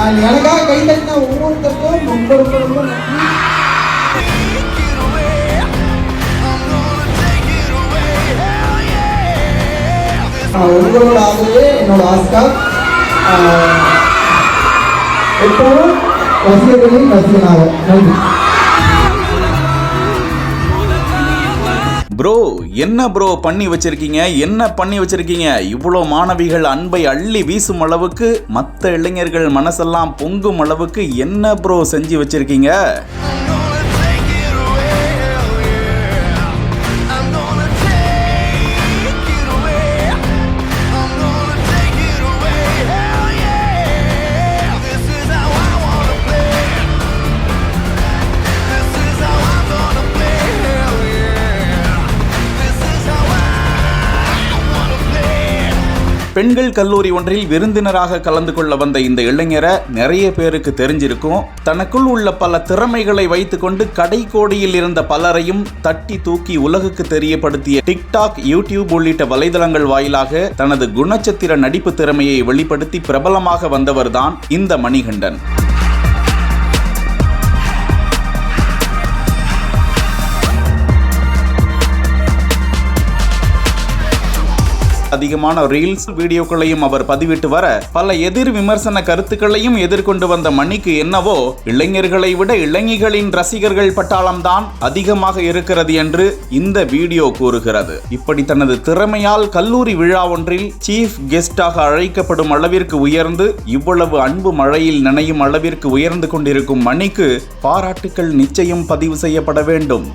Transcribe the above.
எனக்காக கை தட்டின ஒவ்வொருத்தருக்கும் ரொம்ப ரொம்ப ரொம்ப நன்றி. உங்களோட ஆதரவே என்னோட ஆஸ்கா. எப்பவும் ரசிகர்களின் ரசிகனாக. நன்றி. ப்ரோ என்ன ப்ரோ பண்ணி வச்சிருக்கீங்க, என்ன பண்ணி வச்சிருக்கீங்க? இவ்வளோ மாணவிகள் அன்பை அள்ளி வீசும் அளவுக்கு, மற்ற இளைஞர்கள் மனசெல்லாம் பொங்கும் அளவுக்கு என்ன ப்ரோ செஞ்சு வச்சிருக்கீங்க? பெண்கள் கல்லூரி ஒன்றில் விருந்தினராக கலந்து கொள்ள வந்த இந்த இளைஞரை நிறைய பேருக்கு தெரிஞ்சிருக்கும். தனக்குள் உள்ள பல திறமைகளை வைத்துக்கொண்டு கடைக்கோடியில் இருந்த பலரையும் தட்டி தூக்கி உலகுக்கு தெரியப்படுத்திய டிக்டாக், யூடியூப் உள்ளிட்ட வலைதளங்கள் வாயிலாக தனது குணச்சித்திர நடிப்பு திறமையை வெளிப்படுத்தி பிரபலமாக வந்தவர்தான் இந்த மணிகண்டன். அதிகமான ரீல்ஸ் வீடியோக்களையும் அவர் பதிவிட்டு வர பல எதிர் விமர்சன கருத்துக்களையும் எதிர்கொண்டு வந்த மணிக்கு என்னவோ இளைஞர்களை விட இளைஞர்களின் ரசிகர்கள் பட்டாளம்தான் அதிகமாக இருக்கிறது என்று இந்த வீடியோ கூறுகிறது. இப்படி தனது திறமையால் கல்லூரி விழா ஒன்றில் சீஃப் கெஸ்டாக அழைக்கப்படும் அளவிற்கு உயர்ந்து இவ்வளவு அன்பு மழையில் நனையும் அளவிற்கு உயர்ந்து கொண்டிருக்கும் மணிக்கு பாராட்டுக்கள் நிச்சயம் பதிவு செய்யப்பட வேண்டும்.